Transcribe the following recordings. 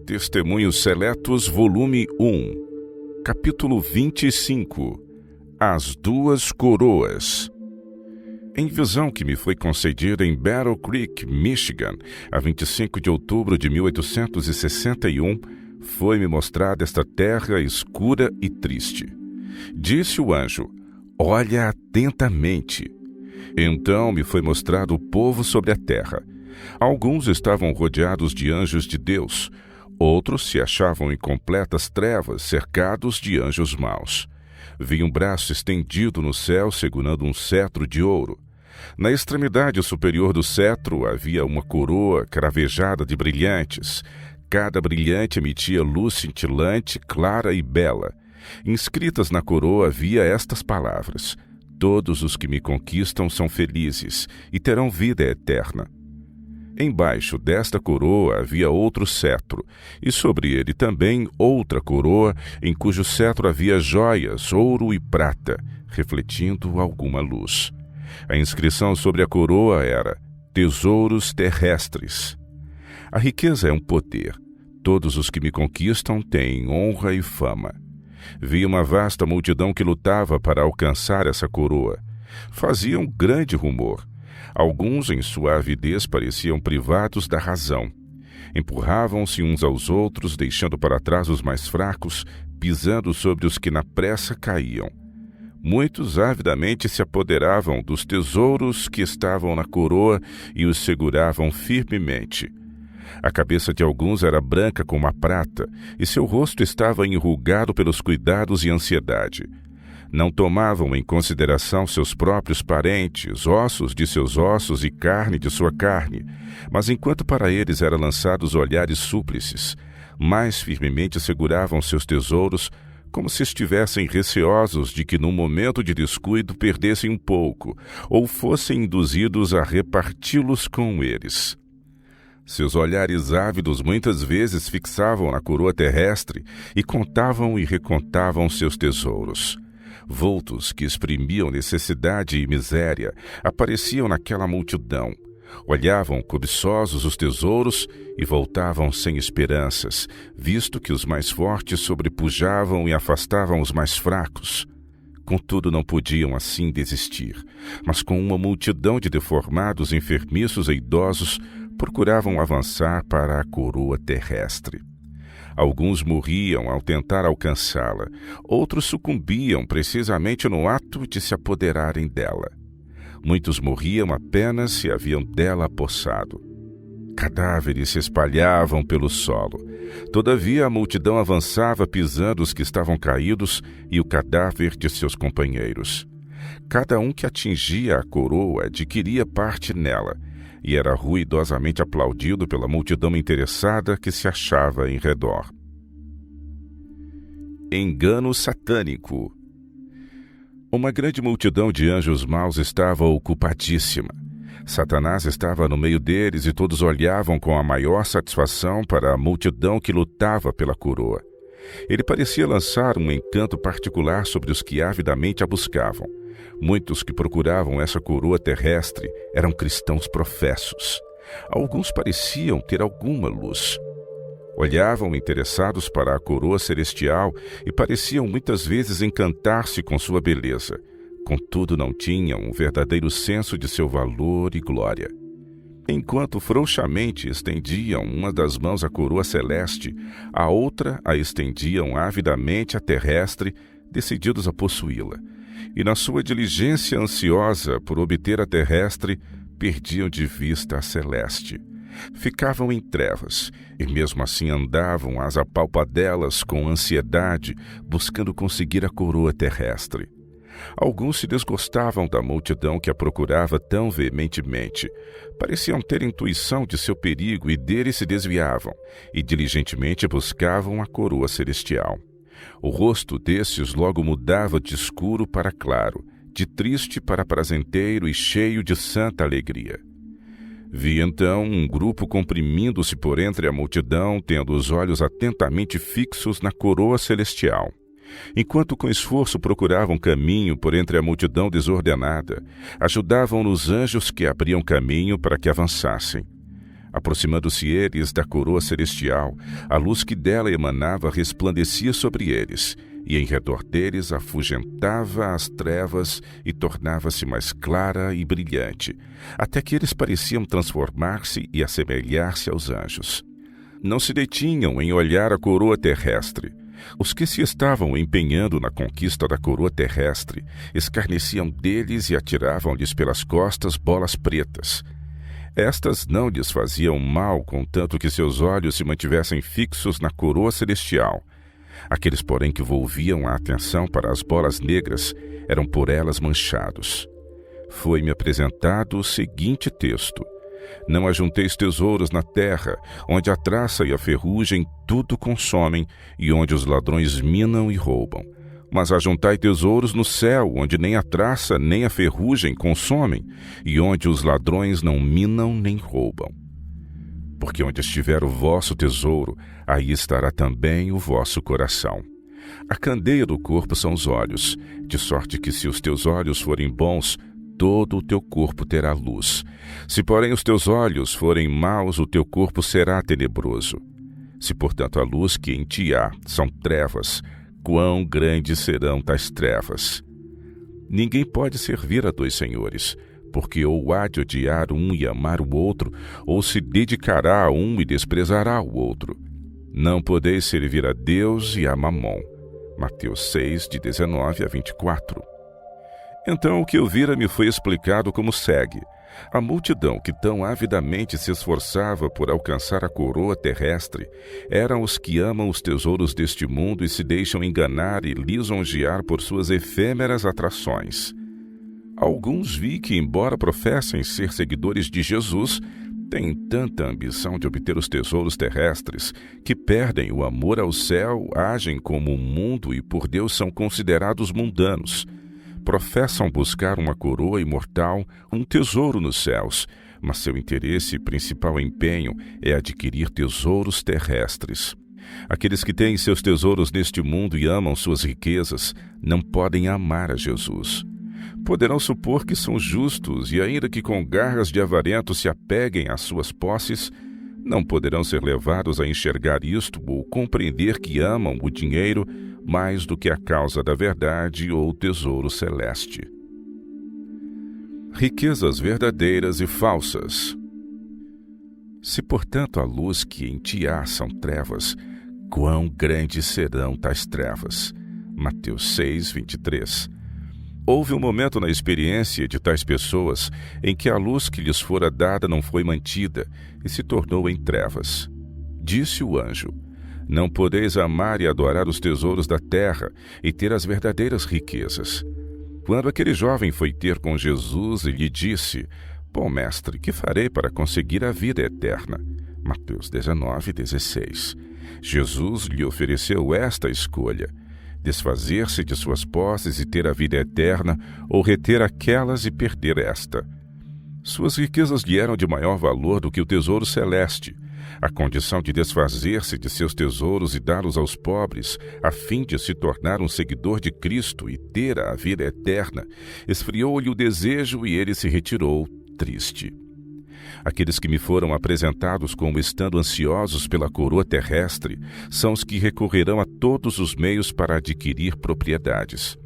Testemunhos Seletos, volume 1, capítulo 25. As Duas Coroas. Em visão que me foi concedida em Battle Creek, Michigan, a 25 de outubro de 1861, foi-me mostrada esta terra escura e triste. Disse o anjo: olha atentamente. Então me foi mostrado o povo sobre a terra. Alguns estavam rodeados de anjos de Deus, outros se achavam em completas trevas, cercados de anjos maus. Vi um braço estendido no céu segurando um cetro de ouro. Na extremidade superior do cetro havia uma coroa cravejada de brilhantes. Cada brilhante emitia luz cintilante, clara e bela. Inscritas na coroa havia estas palavras: todos os que me conquistam são felizes e terão vida eterna. Embaixo desta coroa havia outro cetro, e sobre ele também outra coroa, em cujo cetro havia joias, ouro e prata, refletindo alguma luz. A inscrição sobre a coroa era: tesouros terrestres. A riqueza é um poder. Todos os que me conquistam têm honra e fama. Vi uma vasta multidão que lutava para alcançar essa coroa. Fazia um grande rumor. Alguns, em sua avidez, pareciam privados da razão. Empurravam-se uns aos outros, deixando para trás os mais fracos, pisando sobre os que na pressa caíam. Muitos avidamente se apoderavam dos tesouros que estavam na coroa e os seguravam firmemente. A cabeça de alguns era branca como a prata, e seu rosto estava enrugado pelos cuidados e ansiedade. Não tomavam em consideração seus próprios parentes, ossos de seus ossos e carne de sua carne, mas enquanto para eles eram lançados olhares súplices, mais firmemente seguravam seus tesouros, como se estivessem receosos de que num momento de descuido perdessem um pouco, ou fossem induzidos a reparti-los com eles. Seus olhares ávidos muitas vezes fixavam na coroa terrestre e contavam e recontavam seus tesouros. Vultos que exprimiam necessidade e miséria apareciam naquela multidão. Olhavam cobiçosos os tesouros e voltavam sem esperanças, visto que os mais fortes sobrepujavam e afastavam os mais fracos. Contudo, não podiam assim desistir, mas com uma multidão de deformados, enfermiços e idosos, procuravam avançar para a coroa terrestre. Alguns morriam ao tentar alcançá-la, outros sucumbiam precisamente no ato de se apoderarem dela. Muitos morriam apenas se haviam dela apossado. Cadáveres se espalhavam pelo solo. Todavia a multidão avançava pisando os que estavam caídos e o cadáver de seus companheiros. Cada um que atingia a coroa adquiria parte nela, e era ruidosamente aplaudido pela multidão interessada que se achava em redor. Engano satânico. Uma grande multidão de anjos maus estava ocupadíssima. Satanás estava no meio deles e todos olhavam com a maior satisfação para a multidão que lutava pela coroa. Ele parecia lançar um encanto particular sobre os que avidamente a buscavam. Muitos que procuravam essa coroa terrestre eram cristãos professos. Alguns pareciam ter alguma luz. Olhavam interessados para a coroa celestial e pareciam muitas vezes encantar-se com sua beleza. Contudo, não tinham um verdadeiro senso de seu valor e glória. Enquanto frouxamente estendiam uma das mãos à coroa celeste, a outra a estendiam avidamente à terrestre, decididos a possuí-la. E na sua diligência ansiosa por obter a terrestre, perdiam de vista a celeste. Ficavam em trevas, e mesmo assim andavam às apalpadelas com ansiedade, buscando conseguir a coroa terrestre. Alguns se desgostavam da multidão que a procurava tão veementemente. Pareciam ter intuição de seu perigo e dele se desviavam, e diligentemente buscavam a coroa celestial. O rosto desses logo mudava de escuro para claro, de triste para prazenteiro e cheio de santa alegria. Vi então um grupo comprimindo-se por entre a multidão, tendo os olhos atentamente fixos na coroa celestial. Enquanto com esforço procuravam caminho por entre a multidão desordenada, ajudavam-nos anjos que abriam caminho para que avançassem. Aproximando-se eles da coroa celestial, a luz que dela emanava resplandecia sobre eles, e em redor deles afugentava as trevas e tornava-se mais clara e brilhante, até que eles pareciam transformar-se e assemelhar-se aos anjos. Não se detinham em olhar a coroa terrestre. Os que se estavam empenhando na conquista da coroa terrestre escarneciam deles e atiravam-lhes pelas costas bolas pretas. Estas não lhes faziam mal, contanto que seus olhos se mantivessem fixos na coroa celestial. Aqueles, porém, que volviam a atenção para as bolas negras eram por elas manchados. Foi-me apresentado o seguinte texto: Não ajunteis tesouros na terra, onde a traça e a ferrugem tudo consomem, e onde os ladrões minam e roubam. Mas ajuntai tesouros no céu, onde nem a traça nem a ferrugem consomem, e onde os ladrões não minam nem roubam. Porque onde estiver o vosso tesouro, aí estará também o vosso coração. A candeia do corpo são os olhos, de sorte que se os teus olhos forem bons, todo o teu corpo terá luz. Se, porém, os teus olhos forem maus, o teu corpo será tenebroso. Se, portanto, a luz que em ti há são trevas, quão grandes serão tais trevas? Ninguém pode servir a dois senhores, porque ou há de odiar um e amar o outro, ou se dedicará a um e desprezará o outro. Não podeis servir a Deus e a Mamon. Mateus 6, de 19 a 24. Então o que eu vira me foi explicado como segue. A multidão que tão avidamente se esforçava por alcançar a coroa terrestre eram os que amam os tesouros deste mundo e se deixam enganar e lisonjear por suas efêmeras atrações. Alguns vi que, embora professem ser seguidores de Jesus, têm tanta ambição de obter os tesouros terrestres que perdem o amor ao céu, agem como o mundo e por Deus são considerados mundanos. Professam buscar uma coroa imortal, um tesouro nos céus, mas seu interesse e principal empenho é adquirir tesouros terrestres. Aqueles que têm seus tesouros neste mundo e amam suas riquezas não podem amar a Jesus. Poderão supor que são justos e, ainda que com garras de avarento se apeguem às suas posses, não poderão ser levados a enxergar isto ou compreender que amam o dinheiro mais do que a causa da verdade ou o tesouro celeste. Riquezas verdadeiras e falsas. Se, portanto, a luz que em ti há são trevas, quão grandes serão tais trevas? Mateus 6, 23. Houve um momento na experiência de tais pessoas em que a luz que lhes fora dada não foi mantida e se tornou em trevas. Disse o anjo: Não podeis amar e adorar os tesouros da terra e ter as verdadeiras riquezas. Quando aquele jovem foi ter com Jesus e lhe disse: Bom mestre, que farei para conseguir a vida eterna? Mateus 19, 16. Jesus lhe ofereceu esta escolha: desfazer-se de suas posses e ter a vida eterna, ou reter aquelas e perder esta. Suas riquezas lhe eram de maior valor do que o tesouro celeste. A condição de desfazer-se de seus tesouros e dá-los aos pobres, a fim de se tornar um seguidor de Cristo e ter a vida eterna, esfriou-lhe o desejo e ele se retirou, triste. Aqueles que me foram apresentados como estando ansiosos pela coroa terrestre são os que recorrerão a todos os meios para adquirir propriedades.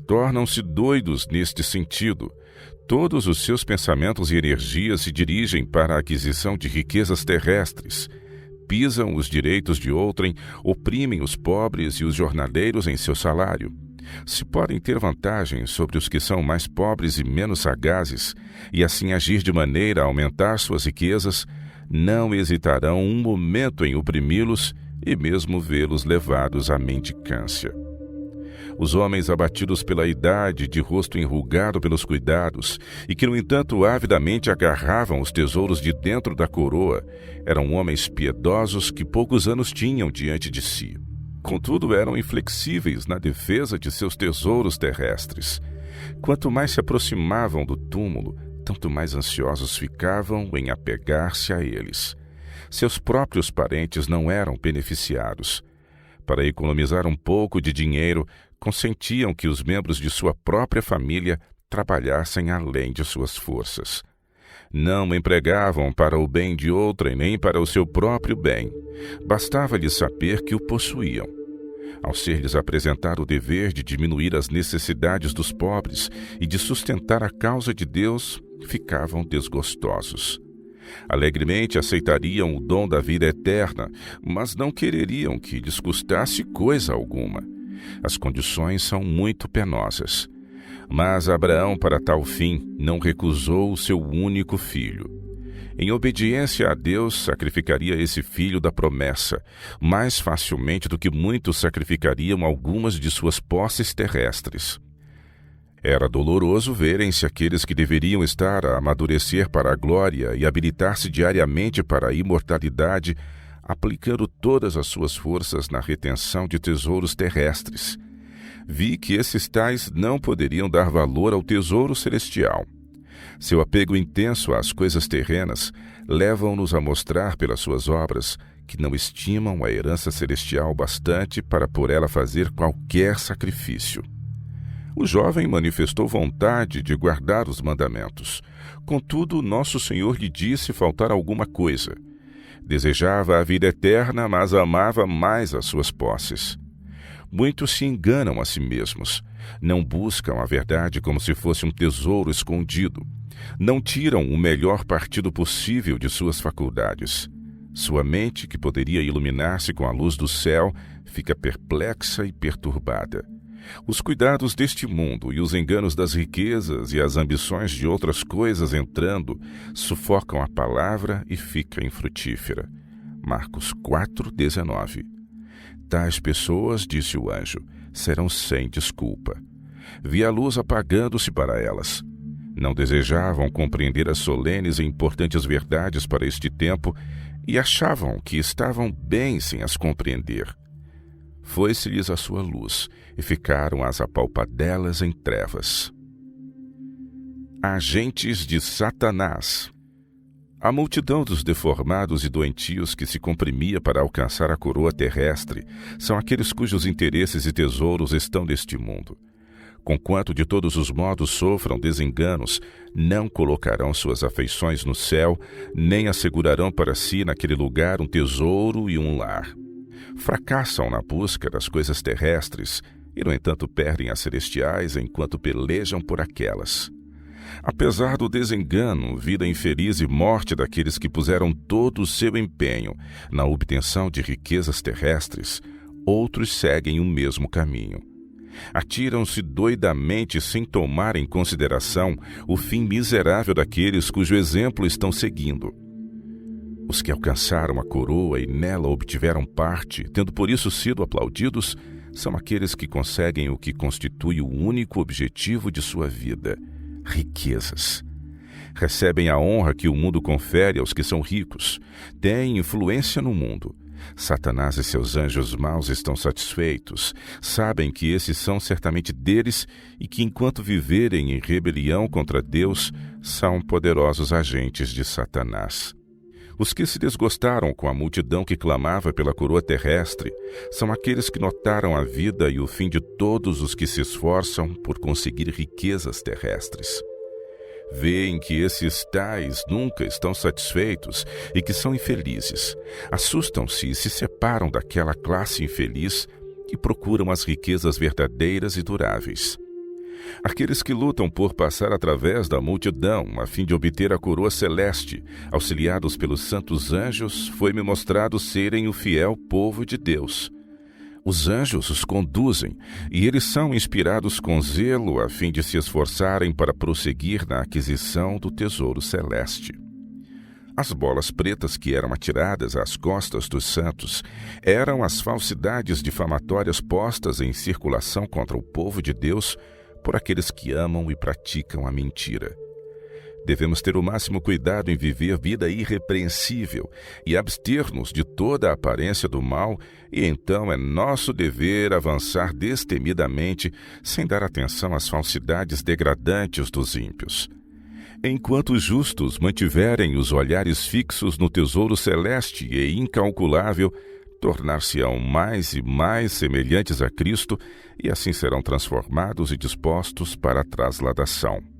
Tornam-se doidos neste sentido. Todos os seus pensamentos e energias se dirigem para a aquisição de riquezas terrestres. Pisam os direitos de outrem, oprimem os pobres e os jornaleiros em seu salário. Se podem ter vantagem sobre os que são mais pobres e menos sagazes, e assim agir de maneira a aumentar suas riquezas, não hesitarão um momento em oprimi-los e mesmo vê-los levados à mendicância. Os homens abatidos pela idade, de rosto enrugado pelos cuidados, e que, no entanto, avidamente agarravam os tesouros de dentro da coroa, eram homens piedosos que poucos anos tinham diante de si. Contudo, eram inflexíveis na defesa de seus tesouros terrestres. Quanto mais se aproximavam do túmulo, tanto mais ansiosos ficavam em apegar-se a eles. Seus próprios parentes não eram beneficiados. Para economizar um pouco de dinheiro, consentiam que os membros de sua própria família trabalhassem além de suas forças. Não empregavam para o bem de outrem nem para o seu próprio bem. Bastava-lhes saber que o possuíam. Ao ser-lhes apresentado o dever de diminuir as necessidades dos pobres e de sustentar a causa de Deus, ficavam desgostosos. Alegremente aceitariam o dom da vida eterna, mas não quereriam que lhes custasse coisa alguma. As condições são muito penosas. Mas Abraão, para tal fim, não recusou o seu único filho. Em obediência a Deus, sacrificaria esse filho da promessa, mais facilmente do que muitos sacrificariam algumas de suas posses terrestres. Era doloroso verem-se aqueles que deveriam estar a amadurecer para a glória e habilitar-se diariamente para a imortalidade, aplicando todas as suas forças na retenção de tesouros terrestres. Vi que esses tais não poderiam dar valor ao tesouro celestial. Seu apego intenso às coisas terrenas levam-nos a mostrar pelas suas obras que não estimam a herança celestial bastante para por ela fazer qualquer sacrifício. O jovem manifestou vontade de guardar os mandamentos. Contudo, nosso Senhor lhe disse faltar alguma coisa. Desejava a vida eterna, mas amava mais as suas posses. Muitos se enganam a si mesmos. Não buscam a verdade como se fosse um tesouro escondido. Não tiram o melhor partido possível de suas faculdades. Sua mente, que poderia iluminar-se com a luz do céu, fica perplexa e perturbada. Os cuidados deste mundo e os enganos das riquezas e as ambições de outras coisas entrando sufocam a palavra e fica infrutífera. Marcos 4:19. Tais pessoas, disse o anjo, serão sem desculpa. Vi a luz apagando-se para elas. Não desejavam compreender as solenes e importantes verdades para este tempo e achavam que estavam bem sem as compreender. Foi-se-lhes a sua luz e ficaram as apalpadelas em trevas. Agentes de Satanás. A multidão dos deformados e doentios que se comprimia para alcançar a coroa terrestre são aqueles cujos interesses e tesouros estão neste mundo. Conquanto de todos os modos sofram desenganos, não colocarão suas afeições no céu, nem assegurarão para si naquele lugar um tesouro e um lar. Fracassam na busca das coisas terrestres e, no entanto, perdem as celestiais enquanto pelejam por aquelas. Apesar do desengano, vida infeliz e morte daqueles que puseram todo o seu empenho na obtenção de riquezas terrestres, outros seguem o mesmo caminho. Atiram-se doidamente sem tomar em consideração o fim miserável daqueles cujo exemplo estão seguindo. Os que alcançaram a coroa e nela obtiveram parte, tendo por isso sido aplaudidos, são aqueles que conseguem o que constitui o único objetivo de sua vida: riquezas. Recebem a honra que o mundo confere aos que são ricos, têm influência no mundo. Satanás e seus anjos maus estão satisfeitos, sabem que esses são certamente deles e que, enquanto viverem em rebelião contra Deus, são poderosos agentes de Satanás. Os que se desgostaram com a multidão que clamava pela coroa terrestre são aqueles que notaram a vida e o fim de todos os que se esforçam por conseguir riquezas terrestres. Veem que esses tais nunca estão satisfeitos e que são infelizes. Assustam-se e se separam daquela classe infeliz e procuram as riquezas verdadeiras e duráveis. Aqueles que lutam por passar através da multidão a fim de obter a coroa celeste, auxiliados pelos santos anjos, foi-me mostrado serem o fiel povo de Deus. Os anjos os conduzem e eles são inspirados com zelo a fim de se esforçarem para prosseguir na aquisição do tesouro celeste. As bolas pretas que eram atiradas às costas dos santos eram as falsidades difamatórias postas em circulação contra o povo de Deus por aqueles que amam e praticam a mentira. Devemos ter o máximo cuidado em viver vida irrepreensível e abster-nos de toda a aparência do mal, e então é nosso dever avançar destemidamente, sem dar atenção às falsidades degradantes dos ímpios. Enquanto os justos mantiverem os olhares fixos no tesouro celeste e incalculável, tornar-se-ão mais e mais semelhantes a Cristo, e assim serão transformados e dispostos para a trasladação.